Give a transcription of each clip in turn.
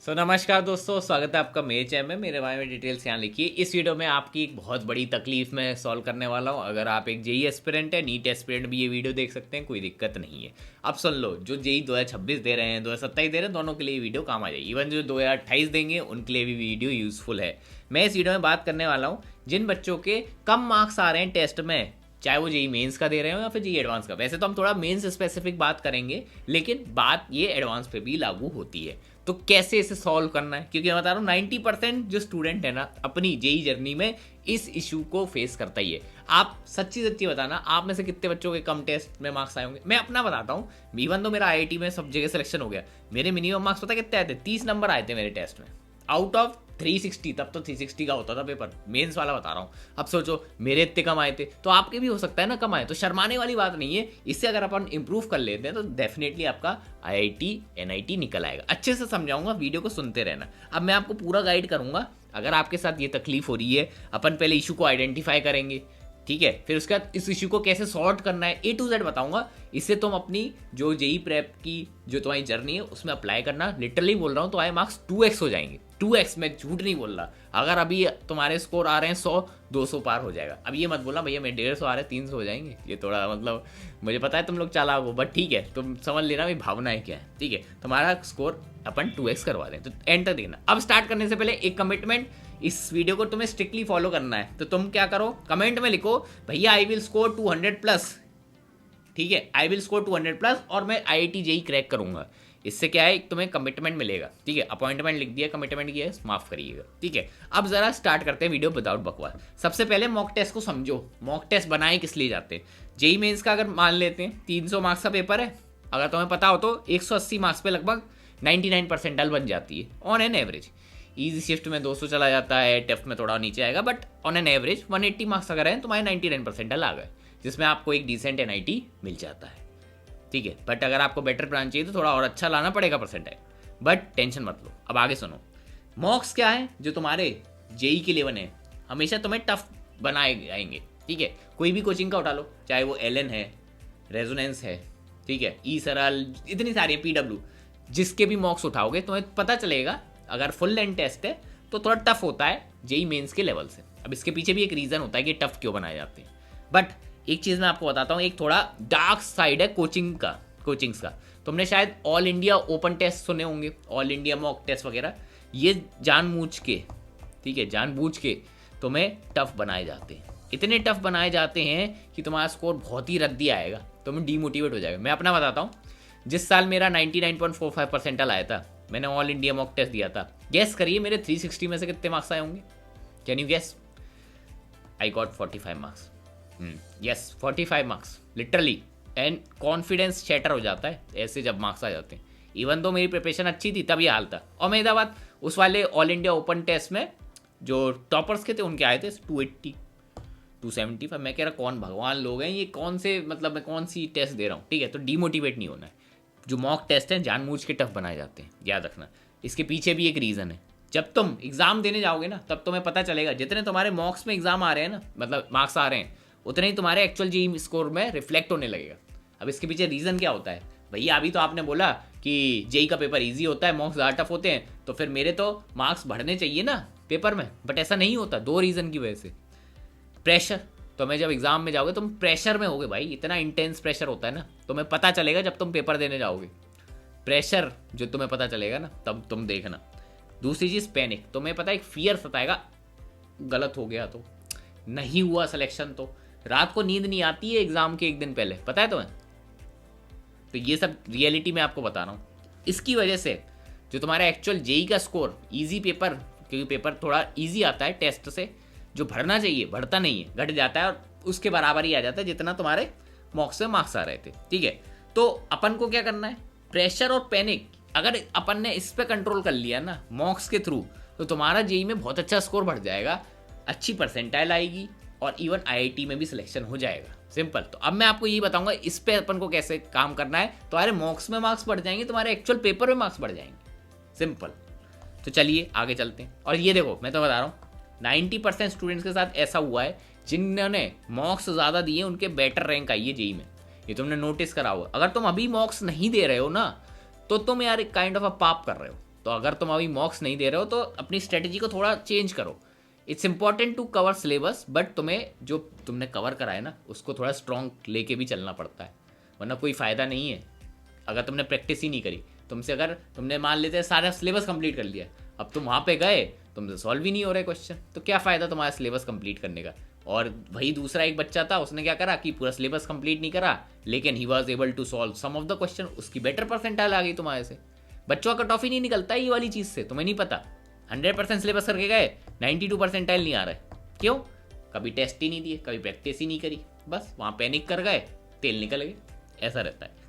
नमस्कार दोस्तों, स्वागत है आपका मेरे चैनल में। मेरे बारे में डिटेल्स यहाँ लिखिए। इस वीडियो में आपकी एक बहुत बड़ी तकलीफ मैं सॉल्व करने वाला हूँ। अगर आप एक जेई एस्पिरेंट है, नीट एस्पिरेंट भी ये वीडियो देख सकते हैं, कोई दिक्कत नहीं है। अब सुन लो, जो जेई 2026 दे रहे हैं, 2027 दे रहे हैं, दोनों के लिए ये वीडियो काम आ जाएगी। इवन जो 2028 देंगे उनके लिए भी वीडियो यूजफुल है। मैं इस वीडियो में बात करने वाला हूँ जिन बच्चों के कम मार्क्स आ रहे हैं टेस्ट में, चाहे वो जेई मेंस का दे रहे हो या फिर जेई एडवांस का। वैसे तो हम थोड़ा मेंस स्पेसिफिक बात करेंगे, लेकिन बात ये एडवांस पे भी लागू होती है। तो कैसे इसे सॉल्व करना है, क्योंकि मैं बता रहा हूँ 90% जो स्टूडेंट है ना अपनी जेई जर्नी में इस इशू को फेस करता ही है। आप सच्ची सच्ची बताना, आप में से कितने बच्चों के कम टेस्ट में मार्क्स आए होंगे। मैं अपना बताता हूँ, इवन तो मेरा आईआईटी में सब जगह सिलेक्शन हो गया, मेरे मिनिमम मार्क्स पता कितने आए थे? 30 नंबर आए थे मेरे टेस्ट में आउट ऑफ 360। तब तो 360 का होता था पेपर, मेंस वाला बता रहा हूँ। अब सोचो मेरे इतने कम आए थे, तो आपके भी हो सकता है ना कम आए। तो शर्माने वाली बात नहीं है, इससे अगर अपन इंप्रूव कर लेते हैं तो डेफिनेटली आपका आईआईटी एनआईटी निकल आएगा। अच्छे से समझाऊंगा, वीडियो को सुनते रहना। अब मैं आपको पूरा गाइड करूंगा। अगर आपके साथ ये तकलीफ हो रही है, अपन पहले इशू को आइडेंटिफाई करेंगे, ठीक है, फिर उसके बाद इस इशू को कैसे सॉर्ट करना है A to Z बताऊंगा। इससे तुम अपनी जो जेई प्रेप की जो तुम्हारी जर्नी है उसमें अप्लाई करना। लिटरली बोल रहा हूँ, तो आए मार्क्स 2x हो जाएंगे। 2x, मैं झूठ नहीं बोल रहा। अगर अभी तुम्हारे स्कोर आ रहे हैं 100-200 पार हो जाएगा। अब ये मत बोलना भैया मेरे 150 आ रहे हैं 300 हो जाएंगे। ये थोड़ा मतलब मुझे पता है तुम लोग चालाक हो, बट ठीक है, तुम समझ लेना भाई भावना है क्या है। ठीक है, तुम्हारा स्कोर अपन 2x करवा दें। तो एंड तक देखना। अब स्टार्ट करने से पहले एक कमिटमेंट, इस वीडियो को तुम्हें स्ट्रिक्टली फॉलो करना है। तो तुम क्या करो, कमेंट में लिखो भैया आई विल स्कोर 200+। ठीक है, आई विल स्कोर 200+ और मैं आईआईटी जेई क्रैक करूंगा। इससे क्या है, तुम्हें कमिटमेंट मिलेगा। ठीक है, अपॉइंटमेंट लिख दिया, कमिटमेंट किया है, माफ करिएगा। ठीक है, अब जरा स्टार्ट करते हैं वीडियो विदाउट बकवास। सबसे पहले मॉक टेस्ट को समझो। मॉक टेस्ट बनाए किस लिए जाते हैं? जेई मेंस का अगर मान लेते हैं 300 मार्क्स का पेपर है, अगर तुम्हें पता हो तो 180 मार्क्स पे लगभग 99 परसेंटाइल बन जाती है on an average. Easy shift में 200 चला जाता है, टेस्ट में थोड़ा नीचे आएगा, but on an average 180 marks अगर है तुम्हारे 99 परसेंटाइल आ गए, जिसमें आपको एक डिसेंट एनआईटी मिल जाता है। ठीक है, बट अगर आपको बेटर प्लान चाहिए तो थोड़ा और अच्छा लाना पड़ेगा परसेंटाइल, बट टेंशन मत लो। अब आगे सुनो, मॉक्स क्या है जो तुम्हारे जेई के लिए बने, हमेशा तुम्हें टफ बनाए जाएंगे। ठीक है, कोई भी कोचिंग का उठा लो, चाहे वो एलन है, रेजोनेंस है, ठीक है, ई सरल, इतनी सारी है, पीडब्ल्यू, जिसके भी मॉक्स उठाओगे तुम्हें पता चलेगा अगर फुल लेंथ टेस्ट है तो थोड़ा टफ होता है जेई मेंस के लेवल से। अब इसके पीछे भी एक रीज़न होता है कि टफ क्यों बनाए जाते हैं। बट एक चीज़ मैं आपको बताता हूँ, एक थोड़ा डार्क साइड है कोचिंग्स का। तुमने शायद ऑल इंडिया ओपन टेस्ट सुने होंगे, ऑल इंडिया मॉक टेस्ट वगैरह। ये जानबूझ के, ठीक है, जानबूझ के तुम्हें टफ बनाए जाते हैं। इतने टफ बनाए जाते हैं कि तुम्हारा स्कोर बहुत ही रद्दी आएगा, तुम डीमोटिवेट हो जाएगा। मैं अपना बताता हूँ, जिस साल मेरा 99.45 परसेंटाइल आया था, मैंने ऑल इंडिया मॉक टेस्ट दिया था। गैस करिए मेरे 360 में से कितने मार्क्स आए होंगे? Can you guess? I got 45 marks. Yes, 45 marks literally. And confidence shatter हो जाता है ऐसे जब मार्क्स आ जाते हैं। इवन तो मेरी प्रिपरेशन अच्छी थी तब ये हाल था। और मैं बात उस वाले ऑल इंडिया ओपन टेस्ट में जो टॉपर्स के थे उनके आए थे 280 275। मैं कह रहा कौन भगवान लोग हैं ये, कौन से मतलब मैं कौन सी टेस्ट दे रहा हूँ। ठीक है, तो डीमोटिवेट नहीं होना है। जो मॉक टेस्ट हैं जानबूझ के टफ बनाए जाते हैं, याद रखना। इसके पीछे भी एक रीज़न है। जब तुम एग्जाम देने जाओगे ना तब तुम्हें पता चलेगा, जितने तुम्हारे मॉक्स में एग्जाम आ रहे हैं ना, मतलब मार्क्स आ रहे हैं, उतने ही तुम्हारे एक्चुअल जेई स्कोर में रिफ्लेक्ट होने लगेगा। अब इसके पीछे रीज़न क्या होता है? भैया अभी तो आपने बोला कि जेई का पेपर ईजी होता है, मॉक्स ज़्यादा टफ होते हैं, तो फिर मेरे तो मार्क्स बढ़ने चाहिए ना पेपर में। बट ऐसा नहीं होता, दो रीज़न की वजह से। प्रेशर, तुम्हें जब एग्जाम में जाओगे तुम प्रेशर में होगे भाई, इतना इंटेंस प्रेशर होता है ना, तुम्हें पता चलेगा जब तुम पेपर देने जाओगे। प्रेशर जो तुम्हें पता चलेगा ना तब तुम देखना। दूसरी चीज़ पैनिक, तुम्हें पता है एक फियर सताएगा, गलत हो गया तो, नहीं हुआ सिलेक्शन तो, रात को नींद नहीं आती है एग्जाम के एक दिन पहले, पता है तुम्हें? तो ये सब रियलिटी में आपको बता रहा हूँ। इसकी वजह से जो तुम्हारा एक्चुअल जेई का स्कोर, इजी पेपर, क्योंकि पेपर थोड़ा इजी आता है टेस्ट से, जो बढ़ना चाहिए बढ़ता नहीं है, घट जाता है और उसके बराबर ही आ जाता है जितना तुम्हारे मॉक्स से मार्क्स आ रहे थे। ठीक है, तो अपन को क्या करना है, प्रेशर और पैनिक अगर अपन ने इस पे कंट्रोल कर लिया ना मॉक्स के थ्रू, तो तुम्हारा जेई में बहुत अच्छा स्कोर बढ़ जाएगा, अच्छी परसेंटाइल आएगी और इवन आईआईटी में भी सिलेक्शन हो जाएगा। सिंपल। तो अब मैं आपको यही बताऊंगा इस पे अपन को कैसे काम करना है। तुम्हारे मॉक्स में मार्क्स बढ़ जाएंगे, तुम्हारे एक्चुअल पेपर में मार्क्स बढ़ जाएंगे। सिंपल। तो चलिए आगे चलते हैं। और ये देखो, मैं तो बता रहा हूँ 90% स्टूडेंट्स के साथ ऐसा हुआ है जिन्होंने मॉक्स ज़्यादा दिए उनके बेटर रैंक आई है जेई में। ये तुमने नोटिस करा होगा। अगर तुम अभी मॉक्स नहीं दे रहे हो ना तो तुम यार एक काइंड ऑफ अ पाप कर रहे हो। तो अगर तुम अभी मॉक्स नहीं दे रहे हो तो अपनी स्ट्रेटेजी को थोड़ा चेंज करो। It's important to cover syllabus, but तुम्हें जो तुमने कवर करा है ना उसको थोड़ा स्ट्रॉन्ग लेके भी चलना पड़ता है, वरना कोई फ़ायदा नहीं है अगर तुमने प्रैक्टिस ही नहीं करी। तुमसे अगर तुमने मान लेते सारा सिलेबस कंप्लीट कर लिया, अब तुम वहाँ पे गए, तुमसे सॉल्व ही नहीं हो रहे क्वेश्चन, तो क्या फ़ायदा तुम्हारा सिलेबस कंप्लीट करने का। और वही दूसरा एक बच्चा था, उसने क्या करा कि पूरा सिलेबस कंप्लीट नहीं करा, लेकिन he was able to solve some of the question, उसकी बेटर परसेंटाइल आ गई तुम्हारे से। बच्चों का कट ऑफ ही नहीं निकलता ये वाली चीज़ से, तुम्हें नहीं पता। 100% सिलेबस करके गए, 92 परसेंटाइल नहीं आ रहा है, क्यों? कभी टेस्ट ही नहीं दिए, कभी प्रैक्टिस ही नहीं करी, बस वहाँ पैनिक कर गए, तेल निकल गए, ऐसा रहता है।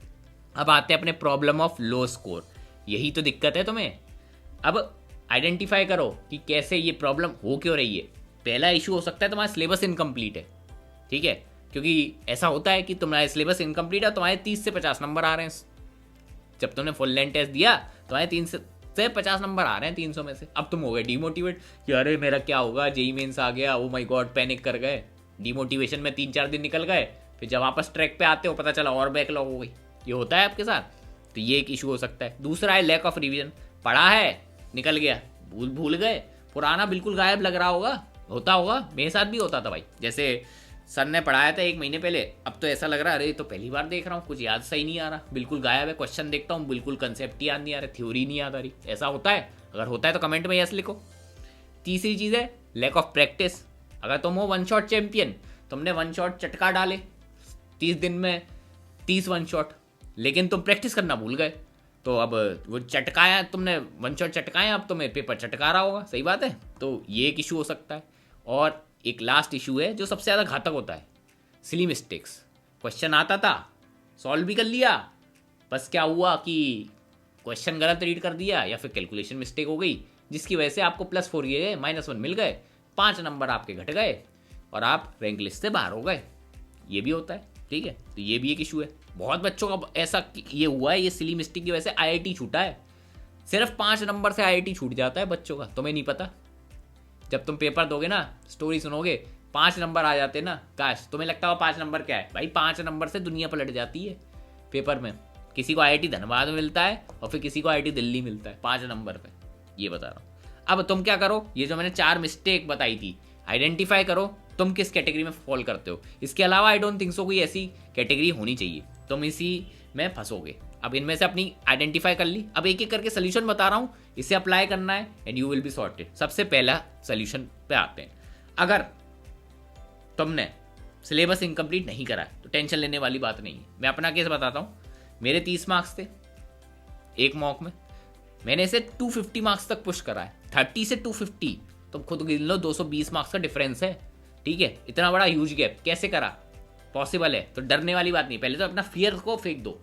अब आते हैं अपने प्रॉब्लम ऑफ लो स्कोर। यही तो दिक्कत है तुम्हें। अब आइडेंटिफाई करो कि कैसे ये प्रॉब्लम हो क्यों रही है। पहला इशू हो सकता है तुम्हारा सिलेबस इनकम्प्लीट है, ठीक है, क्योंकि ऐसा होता है कि तुम्हारा सिलेबस इनकम्प्लीट है, तुम्हारे 30 से 50 नंबर आ रहे हैं। जब तुमने फुल लेंथ टेस्ट दिया तुम्हारे 3 से 50 नंबर आ रहे हैं 300 में से। अब तुम हो गए डीमोटिवेट कि अरे मेरा क्या होगा, जेई मेंस आ गया, ओ माय गॉड, पैनिक कर गए। डीमोटिवेशन में 3-4 दिन निकल गए, फिर जब वापस ट्रैक पे आते हो पता चला और बैकलॉग हो गई। ये होता है आपके साथ, तो ये एक इशू हो सकता है। दूसरा है लैक ऑफ रिवीजन। पढ़ा है, निकल गया, भूल गए, पुराना बिल्कुल गायब लग रहा होता होगा। मेरे साथ भी होता था भाई। जैसे सर ने पढ़ाया था 1 महीने पहले, अब तो ऐसा लग रहा है अरे तो पहली बार देख रहा हूँ, कुछ याद सही नहीं आ रहा, बिल्कुल गायब है। क्वेश्चन देखता हूँ, बिल्कुल कंसेप्ट याद नहीं आ रहा, थ्योरी नहीं याद आ रही। ऐसा होता है? अगर होता है तो कमेंट में यस लिखो। तीसरी चीज़ है लैक ऑफ प्रैक्टिस। अगर तुम हो वन शॉट चैंपियन, तुमने वन शॉट चटका डाले 30 दिन में 30 वन शॉट, लेकिन तुम प्रैक्टिस करना भूल गए, तो अब वो चटकाया तुमने, वन शॉट चटकाया, अब तुम्हें पेपर चटका रहा होगा। सही बात है, तो ये एक इशू हो सकता है। और एक लास्ट इशू है जो सबसे ज़्यादा घातक होता है, सिली मिस्टेक्स। क्वेश्चन आता था, सॉल्व भी कर लिया, बस क्या हुआ कि क्वेश्चन गलत रीड कर दिया या फिर कैलकुलेशन मिस्टेक हो गई, जिसकी वजह से आपको +4 गए, -1 मिल गए, 5 नंबर आपके घट गए और आप रैंक लिस्ट से बाहर हो गए। ये भी होता है, ठीक है, तो ये भी एक इशू है। बहुत बच्चों का ऐसा ये हुआ है, ये सिली मिस्टेक की वजह से IIT छूटा है। सिर्फ 5 नंबर से IIT छूट जाता है बच्चों का, तुम्हें नहीं पता। जब तुम पेपर दोगे ना, स्टोरी सुनोगे, 5 नंबर आ जाते ना, काश। तुम्हें लगता हो 5 नंबर क्या है भाई, 5 नंबर से दुनिया पलट जाती है पेपर में। किसी को IIT धनबाद में मिलता है और फिर किसी को IIT दिल्ली मिलता है 5 नंबर पे, ये बता रहा हूँ। अब तुम क्या करो, ये जो मैंने 4 मिस्टेक बताई थी, आइडेंटिफाई करो तुम किस कैटेगरी में फॉल करते हो। इसके अलावा आई डोंट थिंक सो कोई ऐसी कैटेगरी होनी चाहिए, तुम इसी में फंसोगे। अब इनमें से अपनी आइडेंटिफाई कर ली, अब एक एक करके सोल्यूशन बता रहा हूँ, इसे अप्लाई करना है and you will be sorted. सबसे पहला सोल्यूशन पे आते हैं। अगर तुमने सिलेबस इनकम्प्लीट नहीं करा है तो टेंशन लेने वाली बात नहीं है। मैं अपना केस बताता हूँ। मेरे 30 मार्क्स थे एक मॉक में, मैंने इसे 250 मार्क्स तक पुश करा है। 30 से 250 तुम खुद गिन लो, 220 मार्क्स का डिफरेंस है, ठीक है। इतना बड़ा ह्यूज गैप कैसे करा, पॉसिबल है। तो डरने वाली बात नहीं, पहले तो अपना फियर को फेंक दो।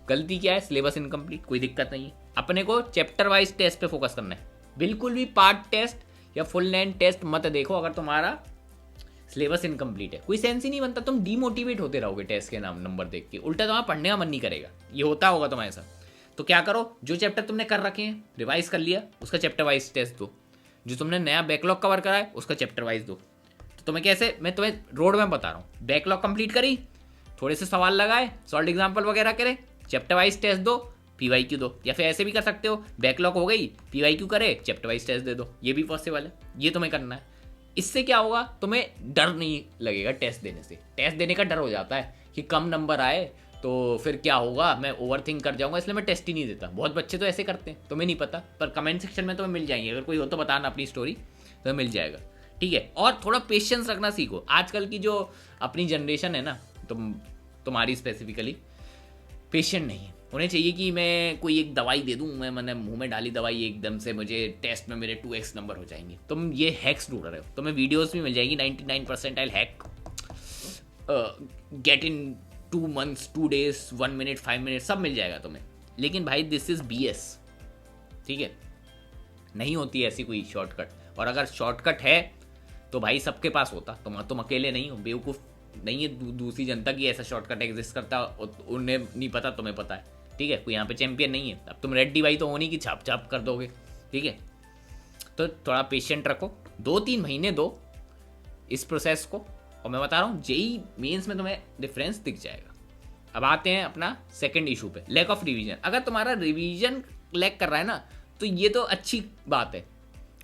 गलती क्या है, सिलेबस इनकम्प्लीट, कोई दिक्कत नहीं है। अपने को चैप्टर वाइज टेस्ट पे फोकस करना है, बिल्कुल भी पार्ट टेस्ट या फुल लेंथ टेस्ट मत देखो। अगर तुम्हारा सिलेबस इनकम्प्लीट है, कोई सेंस ही नहीं बनता, तुम डीमोटिवेट होते रहोगे टेस्ट के नाम नंबर देख के, उल्टा तुम्हारा पढ़ने का मन नहीं करेगा। ये होता होगा तुम्हारे साथ। तो क्या करो, जो चैप्टर तुमने कर रखे हैं, रिवाइज कर लिया, उसका चैप्टर वाइज टेस्ट दो। जो तुमने नया बैकलॉग कवर करा है उसका चैप्टर वाइज दो। तो तुम्हें कैसे, मैं तुम्हें रोड मैप बता रहा हूँ। बैकलॉग कंप्लीट करी, थोड़े से सवाल लगाए, सॉल्व एग्जाम्पल वगैरह करे, चैप्टर वाइज टेस्ट दो, PYQ दो। या फिर ऐसे भी कर सकते हो, बैकलॉग हो गई, PYQ करे, चैप्टर वाइज टेस्ट दे दो, ये भी पॉसिबल है। ये तुम्हें करना है। इससे क्या होगा, तुम्हें डर नहीं लगेगा टेस्ट देने से। टेस्ट देने का डर हो जाता है कि कम नंबर आए तो फिर क्या होगा, मैं ओवर थिंक कर जाऊंगा, इसलिए मैं टेस्ट ही नहीं देता। बहुत बच्चे तो ऐसे करते हैं, तुम्हें नहीं पता, पर कमेंट सेक्शन में तुम्हें मिल जाएंगे। अगर कोई हो तो बताना अपनी स्टोरी, तो मिल जाएगा, ठीक है। और थोड़ा पेशेंस रखना सीखो। आजकल की जो अपनी जनरेशन है ना, तुम्हारी स्पेसिफिकली पेशेंट नहीं है। उन्हें चाहिए कि मैं कोई एक दवाई दे दूं, मैंने मुंह में डाली दवाई, एकदम से मुझे टेस्ट में मेरे 2x नंबर हो जाएंगे। तुम ये हैक्स ढूंढ रहे हो, तुम्हें वीडियोस भी मिल जाएगी 99 percentile hack, get in 2 months 2 days 1 minute 5 minutes, सब मिल जाएगा तुम्हें। लेकिन भाई दिस इज BS, ठीक है। नहीं होती ऐसी कोई शॉर्टकट, और अगर शॉर्टकट है तो भाई सबके पास होता। तुम अकेले नहीं हो, बेवकूफ़ नहीं है दूसरी जनता की ऐसा शॉर्टकट एग्जिस्ट करता, उन्हें नहीं पता, तुम्हें पता है, ठीक है। कोई यहाँ पे चैंपियन नहीं है। अब तुम रेड्डी भाई तो होनी कि छाप छाप कर दोगे, ठीक है। तो थोड़ा पेशेंट रखो, 2-3 महीने दो इस प्रोसेस को, और मैं बता रहा हूँ जेई मेंस में तुम्हें डिफरेंस दिख जाएगा। अब आते हैं अपना सेकंड इशू पे, लैक ऑफ रिवीजन। अगर तुम्हारा रिवीजन लैग कर रहा है ना, तो ये तो अच्छी बात है।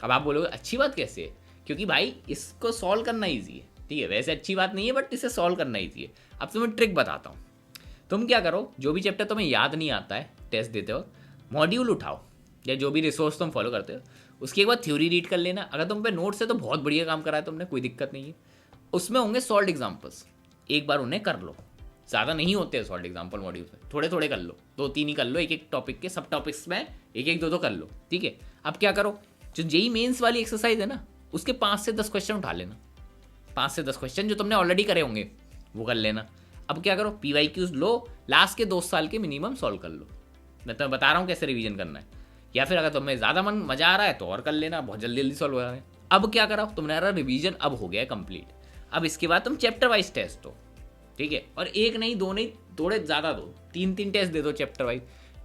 अब आप बोलोगे अच्छी बात कैसे है, क्योंकि भाई इसको सॉल्व करना ईजी है, ठीक है, वैसे अच्छी बात नहीं है बट इसे सॉल्व करना ईजी है। अब तुम्हें ट्रिक बताता हूँ। तुम क्या करो, जो भी चैप्टर तुम्हें याद नहीं आता है टेस्ट देते हो, मॉड्यूल उठाओ या जो भी रिसोर्स तुम फॉलो करते हो, उसके एक बार थ्योरी रीड कर लेना। अगर तुम पे नोट्स है तो बहुत बढ़िया काम करा है तुमने, कोई दिक्कत नहीं है। उसमें होंगे सॉल्व एग्जाम्पल्स, एक बार उन्हें कर लो। ज़्यादा नहीं होते हैं सॉल्व एग्जाम्पल मॉड्यूल में, थोड़े थोड़े कर लो, 2-3 ही कर लो, एक एक टॉपिक के, सब टॉपिक्स में एक एक 2-2 कर लो, ठीक है। अब क्या करो, जो जेई मेंस वाली एक्सरसाइज है ना, उसके 5 से 10 क्वेश्चन उठा लेना। 5 से 10 क्वेश्चन जो तुमने ऑलरेडी करे होंगे वो कर लेना। अब क्या करो, PYQs लो, लास्ट के 2 साल के मिनिमम सॉल्व कर लो। मैं तुम्हें बता रहा हूँ कैसे रिवीजन करना है। या फिर अगर तुम्हें ज़्यादा मजा आ रहा है तो और कर लेना, बहुत जल्दी जल्दी सॉल्व हो रहा है। अब क्या करा, तुम्हारा रिवीजन अब हो गया है कंप्लीट। अब इसके बाद तुम चैप्टर वाइज टेस्ट दो, ठीक है, और एक नहीं, 2 नहीं, थोड़े ज़्यादा दो, 3-3 टेस्ट दे दो चैप्टर वाइज।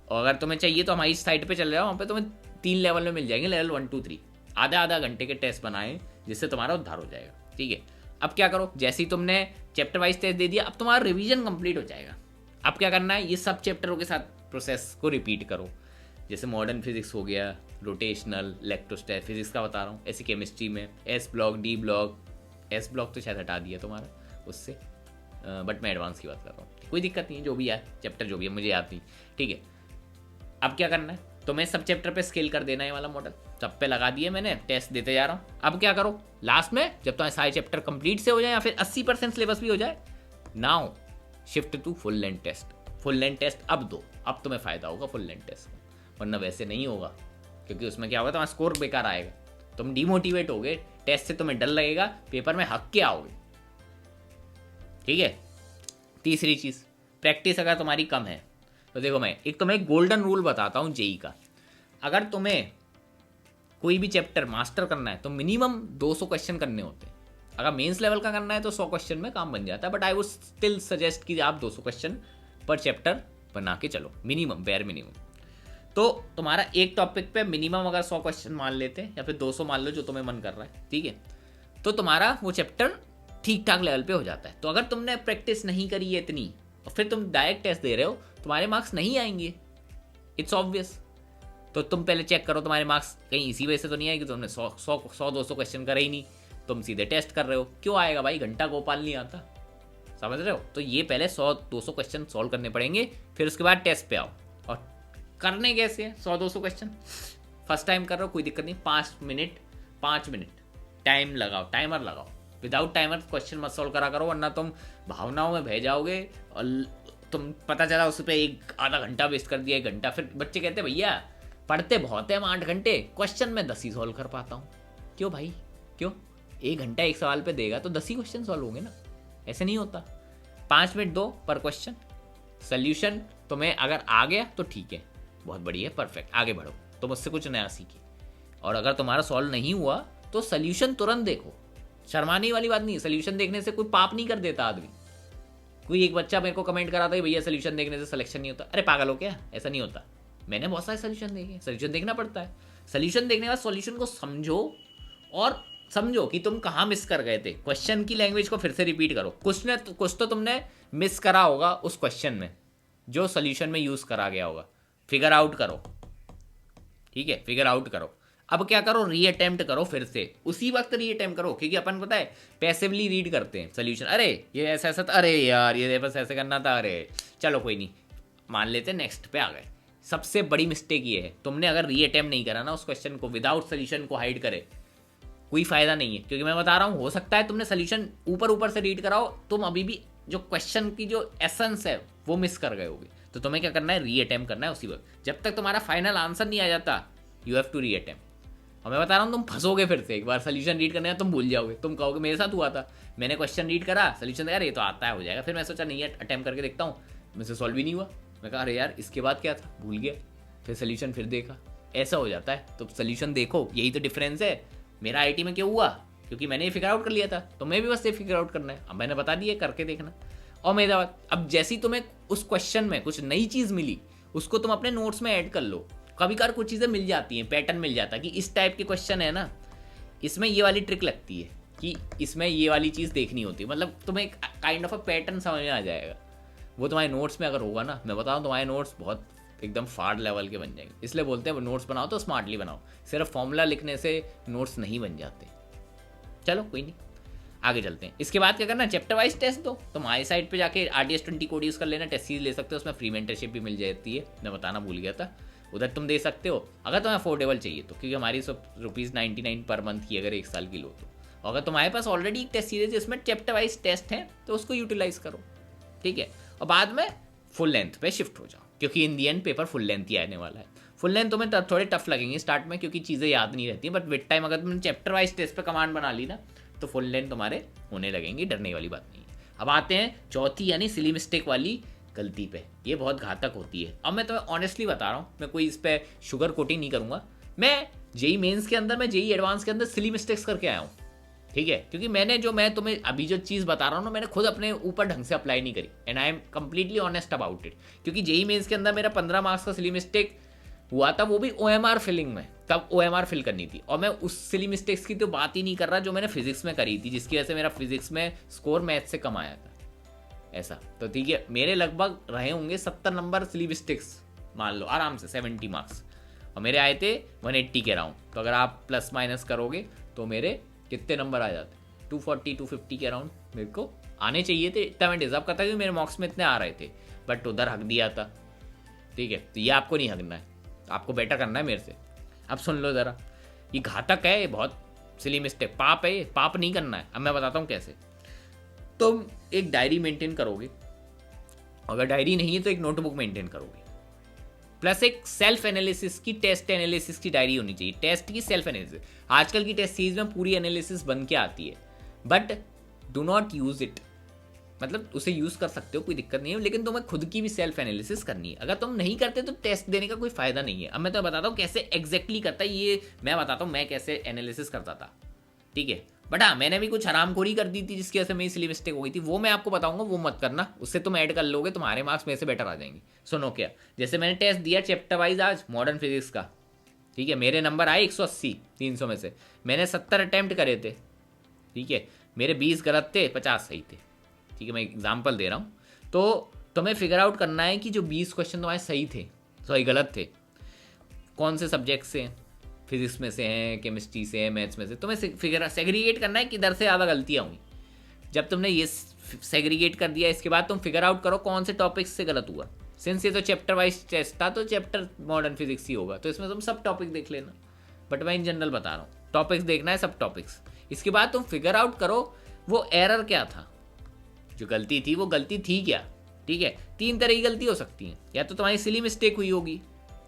और अगर तुम्हें चाहिए तो हमारी साइट पे चल जाओ, वहाँ पे तुम्हें 3 लेवल में मिल जाएंगे, लेवल 1, 2, 3, आधा घंटे के टेस्ट बनाए, जिससे तुम्हारा उद्धार हो जाएगा, ठीक है। अब क्या करो, जैसे ही तुमने चैप्टर वाइज टेस्ट दे दिया, अब तुम्हारा रिवीजन कंप्लीट हो जाएगा। अब क्या करना है, ये सब चैप्टरों के साथ प्रोसेस को रिपीट करो। जैसे मॉडर्न फिजिक्स हो गया, रोटेशनल, इलेक्ट्रोस्टैटिक फिजिक्स का बता रहा हूँ, ऐसी केमिस्ट्री में S block, D block, S block तो शायद हटा दिया तुम्हारा उससे, बट मैं एडवांस की बात कर रहा हूँ, कोई दिक्कत नहीं है, जो भी है चैप्टर जो भी है मुझे याद नहीं, ठीक है। अब क्या करना है, तो मैं सब चैप्टर पे स्केल कर देना है वाला मॉडल, सब पे लगा दिए मैंने, टेस्ट देते जा रहा हूँ। अब क्या करो, लास्ट में जब तुम्हारे सारे चैप्टर कंप्लीट से हो जाए या फिर 80% सिलेबस भी हो जाए, now shift to full length test. Full length test अब दो, अब तुम्हें फायदा होगा फुल लेंथ टेस्ट, वरना वैसे नहीं होगा, क्योंकि उसमें क्या होगा, तुम्हारा स्कोर बेकार आएगा, तुम डिमोटिवेट हो गए, टेस्ट से तुम्हें डर लगेगा, पेपर में हक के आओगे, ठीक है। तीसरी चीज़, प्रैक्टिस अगर तुम्हारी कम है तो देखो, मैं एक तुम्हें गोल्डन रूल बताता हूँ जेई का। अगर तुम्हें कोई भी चैप्टर मास्टर करना है तो मिनिमम 200 क्वेश्चन करने होते हैं। अगर मेंस लेवल का करना है तो 100 क्वेश्चन में काम बन जाता है, but I would still suggest कि आप 200 क्वेश्चन पर चैप्टर बना के चलो, मिनिमम, बेयर मिनिमम। तो तुम्हारा एक टॉपिक पे मिनिमम अगर 100 क्वेश्चन मान लेते हैं या फिर 200 मान लो, जो तुम्हें मन कर रहा है, ठीक है, तो तुम्हारा वो चैप्टर ठीक ठाक लेवल पे हो जाता है। तो अगर तुमने प्रैक्टिस नहीं करी है इतनी और फिर तुम डायरेक्ट टेस्ट दे रहे हो, तुम्हारे मार्क्स नहीं आएंगे, इट्स ऑब्वियस। तो तुम पहले चेक करो तुम्हारे मार्क्स कहीं इसी वजह से तो नहीं आएगी, तुमने 100-200 क्वेश्चन करे ही नहीं, तुम सीधे टेस्ट कर रहे हो, क्यों आएगा भाई, घंटा गोपाल नहीं आता, समझ रहे हो। तो ये पहले 100-200 क्वेश्चन सॉल्व करने पड़ेंगे, फिर उसके बाद टेस्ट पे आओ। और करने कैसे हैं 100-200 क्वेश्चन, फर्स्ट टाइम कर रहे हो कोई दिक्कत नहीं, 5 मिनट टाइम लगाओ, टाइमर लगाओ, विदाउट टाइमर क्वेश्चन मत सॉल्व करा करो, वरना तुम भावनाओं में बह जाओगे और तुम पता चला उस पर 1-आधा घंटा वेस्ट कर दिया, 1 घंटा, फिर बच्चे कहते हैं भैया पढ़ते बहुत है हम 8 घंटे, क्वेश्चन में 10 ही सॉल्व कर पाता हूँ। क्यों भाई, क्यों, 1 घंटा एक सवाल पे देगा तो 10 ही क्वेश्चन सॉल्व होंगे ना, ऐसे नहीं होता। 5 मिनट दो पर क्वेश्चन, सोल्यूशन तुम्हें अगर आ गया तो ठीक है, बहुत बढ़िया, परफेक्ट, आगे बढ़ो, तो मुझसे कुछ नया सीखिए। और अगर तुम्हारा सॉल्व नहीं हुआ तो सोल्यूशन तुरंत देखो, शर्माने वाली बात नहीं है, सोल्यूशन देखने से कोई पाप नहीं कर देता आदमी। कोई एक बच्चा मेरे को कमेंट करा था भैया सोल्यूशन देखने से सिलेक्शन नहीं होता, अरे पागल हो क्या, ऐसा नहीं होता, मैंने बहुत सारे सोल्यूशन देखे, सोल्यूशन देखना पड़ता है। सोल्यूशन देखने के बाद सोल्यूशन को समझो और समझो कि तुम कहाँ मिस कर गए थे, क्वेश्चन की लैंग्वेज को फिर से रिपीट करो, कुछ तो तुमने मिस करा होगा उस क्वेश्चन में जो सोल्यूशन में यूज करा गया होगा, फिगर आउट करो, ठीक है, फिगर आउट करो। अब क्या करो, रीअटेम्प्ट करो, फिर से उसी वक्त रीअटेम्प्ट करो, क्योंकि अपन पता है पैसिवली रीड करते हैं सोल्यूशन, अरे ये ऐसा ऐसा था, अरे यार ये बस ऐसे करना था, अरे चलो कोई नहीं, मान लेते नेक्स्ट पे आ गए। सबसे बड़ी मिस्टेक ये है, तुमने अगर रीअटेम्प्ट नहीं करा ना उस क्वेश्चन को, विदाउट सोल्यूशन को हाइड करे, कोई फायदा नहीं है, क्योंकि मैं बता रहा हूँ हो सकता है तुमने सोल्यूशन ऊपर से रीड कराओ, तुम अभी भी जो क्वेश्चन की जो एसेंस है वो मिस कर गए होगे। तो तुम्हें क्या करना है, रीअटेम्प्ट करना है उसी वक्त, जब तक तुम्हारा फाइनल आंसर नहीं आ जाता, यू हैव टू रीअटेम्प्ट। और मैं बता रहा हूँ तुम फंसोगे, फिर से एक बार सोल्यूशन रीड करने का तुम भूल जाओगे, तुम कहोगे मेरे साथ हुआ था, मैंने क्वेश्चन रीड करा, सोल्यूशन देखा, ये तो आता है, हो जाएगा, फिर मैं सोचा नहीं अटेम्प्ट करके देखता हूँ, मुझसे सॉल्व भी नहीं हुआ, मैं कहा अरे यार इसके बाद क्या था, भूल गया, फिर सोल्यूशन फिर देखा, ऐसा हो जाता है। तो सोल्यूशन देखो, यही तो डिफरेंस है। मेरा आईटी में क्यों हुआ, क्योंकि मैंने ये फिगर आउट कर लिया था, तो मैं भी बस ये फिगर आउट करना है, अब मैंने बता दिया करके देखना। और मेरा बात, अब जैसी तुम्हें उस क्वेश्चन में कुछ नई चीज़ मिली, उसको तुम अपने नोट्स में ऐड कर लो। कभी कभार कुछ चीज़ें मिल जाती हैं, पैटर्न मिल जाता है कि इस टाइप के क्वेश्चन है ना, इसमें ये वाली ट्रिक लगती है कि इसमें ये वाली चीज़ देखनी होती है, मतलब तुम्हें काइंड ऑफ अ पैटर्न समझ में आ जाएगा। वो तुम्हारे नोट्स में अगर होगा ना, मैं बताऊँ तुम्हारे नोट्स बहुत एकदम फाड़ लेवल के बन जाएंगे। इसलिए बोलते हैं नोट्स बनाओ तो स्मार्टली बनाओ, सिर्फ फॉर्मूला लिखने से नोट्स नहीं बन जाते। चलो कोई नहीं, आगे चलते हैं। इसके बाद क्या करना, चैप्टर वाइज टेस्ट दो। तो हमारी साइट पे जाके RDS20 कोड यूज़ कर लेना, टेस्ट सीरीज ले सकते हो, उसमें फ्री मेंटरशिप भी मिल जाती है, मैं बताना भूल गया था, उधर तुम दे सकते हो अगर तुम्हें अफोर्डेबल चाहिए तो, क्योंकि हमारी सब ₹99 पर मंथ की अगर 1 साल की लो तो। अगर तुम्हारे पास ऑलरेडी एक टेस्ट सीरीज जिसमें चैप्टर वाइज टेस्ट है तो उसको यूटिलाइज करो, ठीक है। और बाद में फुल लेंथ पे शिफ्ट हो जाओ, क्योंकि इन दी एंड पेपर फुल लेंथ ही आने वाला है। फुल लेंथ तुम्हें थोड़े टफ लगेंगे स्टार्ट में, क्योंकि चीज़ें याद नहीं रहती, बट विद टाइम अगर तुमने चैप्टर वाइज टेस्ट पे कमांड बना ली ना तो फुल लेंथ तुम्हारे होने लगेंगे, डरने वाली बात नहीं है। अब आते हैं चौथी यानी सिली मिस्टेक वाली गलती पे। ये बहुत घातक होती है। अब मैं तुम्हें ऑनेस्टली बता रहा हूँ, मैं कोई इस पर शुगर कोटिंग नहीं करूँगा। मैं जेई मेंस के अंदर, मैं जेई एडवांस के अंदर सिली मिस्टेक्स करके आया हूँ, ठीक है। क्योंकि मैं तुम्हें अभी जो चीज़ बता रहा हूँ ना, मैंने खुद अपने ऊपर ढंग से अप्लाई नहीं करी, and I am completely honest about it. क्योंकि जेई मेंस के अंदर मेरा 15 मार्क्स का सिली मिस्टेक हुआ था, वो भी OMR फिलिंग में, तब OMR फिल करनी थी। और मैं उस सिली मिस्टेक्स की तो बात ही नहीं कर रहा जो मैंने फिजिक्स में करी थी, जिसकी वजह से मेरा फिजिक्स में स्कोर मैथ से कम आया था, ऐसा। तो ठीक है, मेरे लगभग रहे होंगे 70 नंबर सिली मिस्टेक्स, मान लो आराम से 70 मार्क्स, और मेरे आए थे 180 के राउंड। तो अगर आप प्लस माइनस करोगे तो मेरे कितने नंबर आ जाते, 240 250 के अराउंड मेरे को आने चाहिए थे। इतना मैं डिजर्व करता, क्योंकि मेरे मार्क्स में इतने आ रहे थे, बट उधर हक दिया था, ठीक है। तो ये आपको नहीं हकना है, आपको बेटर करना है मेरे से। अब सुन लो ज़रा, ये घातक है, ये बहुत सिली मिस्टेक, पाप है ये, पाप नहीं करना है। अब मैं बताता हूँ कैसे। तुम एक डायरी मेंटेन करोगे, अगर डायरी नहीं है तो एक नोटबुक मेंटेन करोगे, प्लस एक सेल्फ एनालिसिस की, टेस्ट एनालिसिस की डायरी होनी चाहिए। टेस्ट की सेल्फ एनालिसिस, आजकल की टेस्ट सीरीज में पूरी एनालिसिस बन के आती है, but do not use it. मतलब उसे यूज कर सकते हो, कोई दिक्कत नहीं है, लेकिन तुम्हें खुद की भी सेल्फ एनालिसिस करनी है। अगर तुम नहीं करते तो टेस्ट देने का कोई फायदा नहीं है। अब मैं तो बताता हूँ कैसे एग्जैक्टली करता है, ये मैं बताता हूँ मैं कैसे एनालिसिस करता था, ठीक है। बट हाँ, मैंने भी कुछ हरामखोरी कर दी थी जिसकी वजह से मेरी सिली मिस्टेक हो गई थी, वो मैं आपको बताऊंगा, वो मत करना, उससे तुम ऐड कर लोगे, तुम्हारे मार्क्स मेरे से बेटर आ जाएंगे। सुनो क्या, जैसे मैंने टेस्ट दिया चैप्टर वाइज आज मॉडर्न फिजिक्स का, ठीक है, मेरे नंबर आए 180 300 में से, मैंने 70 अटैम्प्ट करे थे, ठीक है, मेरे 20 गलत थे, 50 सही थे, ठीक है, मैं एग्जाम्पल दे रहा हूँ। तो तुम्हें फिगर आउट करना है कि जो 20 क्वेश्चन तुम्हारे सही थे, सॉरी गलत थे, कौन से सब्जेक्ट से हैं, फिजिक्स में से हैं, केमिस्ट्री से हैं, मैथ्स में से। तुम्हें फिगर सेग्रीगेट करना है कि इधर से ज़्यादा गलतियाँ हुई। जब तुमने ये सेग्रीगेट कर दिया, इसके बाद तुम फिगर आउट करो कौन से टॉपिक्स से गलत हुआ। सिंस ये तो चैप्टर वाइज टेस्ट था, तो चैप्टर मॉडर्न फिजिक्स ही होगा, तो इसमें तुम सब टॉपिक देख लेना, बट मैं इन जनरल बता रहा हूँ, टॉपिक्स देखना है, सब टॉपिक्स। इसके बाद तुम फिगर आउट करो वो एरर क्या था, जो गलती थी वो गलती थी क्या, ठीक है। 3 तरह की गलती हो सकती है, या तो तुम्हारी सिली मिस्टेक हुई होगी,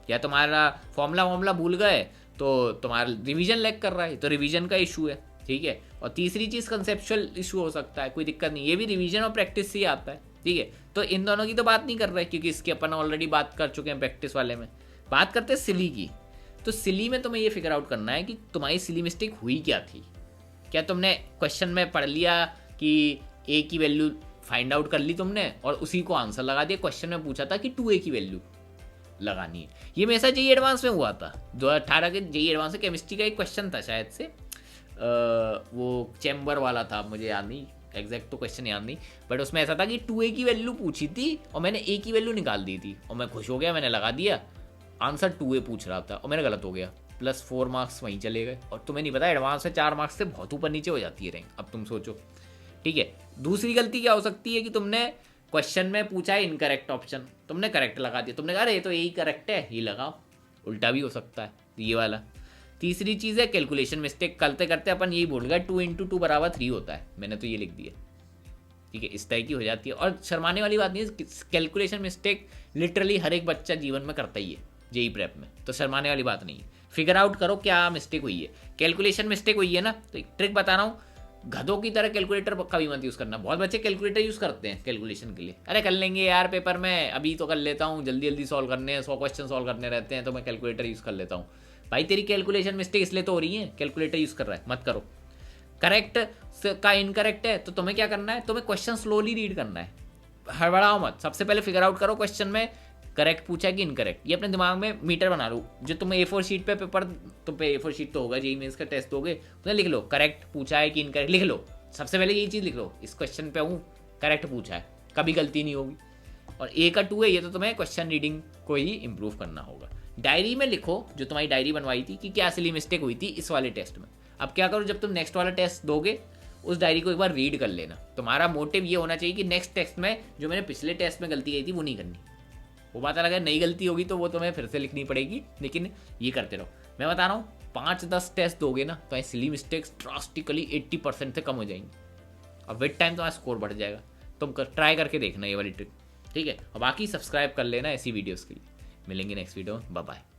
या तुम्हारा फॉर्मूला भूल गए तो तुम्हारा रिवीजन लैग कर रहा है, तो रिवीजन का इशू है, ठीक है। और तीसरी चीज़ कंसेप्चुअल इशू हो सकता है, कोई दिक्कत नहीं, ये भी रिवीजन और प्रैक्टिस से ही आता है, ठीक है। तो इन दोनों की तो बात नहीं कर रहे, क्योंकि इसकी अपन ऑलरेडी बात कर चुके हैं प्रैक्टिस वाले में। बात करते हैं सिली की। तो सिली में तुम्हें ये फिगर आउट करना है कि तुम्हारी सिली मिस्टेक हुई क्या थी। क्या तुमने क्वेश्चन में पढ़ लिया कि ए की वैल्यू फाइंड आउट कर ली तुमने और उसी को आंसर लगा दिया। क्वेश्चन में पूछा था कि 2a की वैल्यू लगानी है। ये मेरे साथ जेई एडवांस में हुआ था, 2018 के जेई एडवांस से केमिस्ट्री का एक क्वेश्चन था शायद से, वो चैम्बर वाला था, मुझे याद नहीं एग्जैक्ट, तो क्वेश्चन याद नहीं, बट उसमें ऐसा था कि 2a की वैल्यू पूछी थी और मैंने a की वैल्यू निकाल दी थी, और मैं खुश हो गया, मैंने लगा दिया, आंसर 2a पूछ रहा था और मेरा गलत हो गया, प्लस 4 मार्क्स वहीं चले गए। और तुम्हें नहीं पता एडवांस में 4 मार्क्स से बहुत ऊपर नीचे हो जाती है रैंक। अब तुम सोचो, ठीक है। दूसरी गलती क्या हो सकती है कि तुमने क्वेश्चन में पूछा है इनकरेक्ट ऑप्शन, तुमने करेक्ट लगा दिया, तुमने कहा अरे ये तो यही करेक्ट है, ये लगाओ, उल्टा भी हो सकता है ये वाला। तीसरी चीज़ है कैलकुलेशन मिस्टेक, करते करते अपन यही भूल गए 2 × 2 = 3 होता है, मैंने तो ये लिख दिया, ठीक है, इस तरह की हो जाती है। और शर्माने वाली बात नहीं है, कैलकुलेशन मिस्टेक लिटरली हर एक बच्चा जीवन में करता ही है जेई प्रेप में, तो शर्माने वाली बात नहीं है। फिगर आउट करो क्या मिस्टेक हुई है। कैलकुलेशन मिस्टेक हुई है ना, तो एक ट्रिक बता रहा हूँ, गधों की तरह कैलकुलेटर कभी मत यूज़ करना। बहुत बच्चे कैलकुलेटर यूज़ करते हैं कैलकुलेशन के लिए, अरे कर लेंगे यार पेपर में, अभी तो कर लेता हूँ, जल्दी जल्दी सॉल्व करने हैं, 100 क्वेश्चन सॉल्व करने रहते हैं, तो मैं कैलकुलेटर यूज़ कर लेता हूँ। भाई तेरी कैलकुलेशन मिस्टेक इसलिए तो हो रही है, कैलकुलेटर यूज़ कर रहा है, मत करो। करेक्ट का इनकरेक्ट है तो तुम्हें क्या करना है, तुम्हें क्वेश्चन स्लोली रीड करना है, हड़बड़ाओ मत। सबसे पहले फिगर आउट करो क्वेश्चन में करेक्ट पूछा है कि इनकरेक्ट, ये अपने दिमाग में मीटर बना लो। जो तुम A4 शीट पे पेपर, तुम पे A4 शीट तो होगा, जेईई मेंस का टेस्ट दोगे, उन्हें लिख लो करेक्ट पूछा है कि इनकरेक्ट, लिख लो। सबसे पहले यही चीज़ लिख लो, इस क्वेश्चन पे हूँ करेक्ट पूछा है, कभी गलती नहीं होगी। और ए का 2 है, ये तो तुम्हें क्वेश्चन रीडिंग को ही इंप्रूव करना होगा। डायरी में लिखो जो तुम्हारी डायरी बनवाई थी कि क्या सिली मिस्टेक हुई थी इस वाले टेस्ट में। अब क्या करो, जब तुम नेक्स्ट वाला टेस्ट दोगे उस डायरी को एक बार रीड कर लेना। तुम्हारा मोटिव ये होना चाहिए कि नेक्स्ट टेस्ट में जो मैंने पिछले टेस्ट में गलती की थी वो नहीं करनी। वो बात अलग है, नई गलती होगी तो वो तुम्हें फिर से लिखनी पड़ेगी, लेकिन ये करते रहो। मैं बता रहा हूँ 5-10 टेस्ट दोगे ना तो सिली मिस्टेक्स ड्रास्टिकली 80% से कम हो जाएंगी और विद टाइम तुम्हारा स्कोर बढ़ जाएगा। तुम ट्राई करके देखना ये वाली ट्रिक, ठीक है। और बाकी सब्सक्राइब कर लेना ऐसी वीडियोज़ के लिए। मिलेंगे नेक्स्ट वीडियो में, बाय बाय।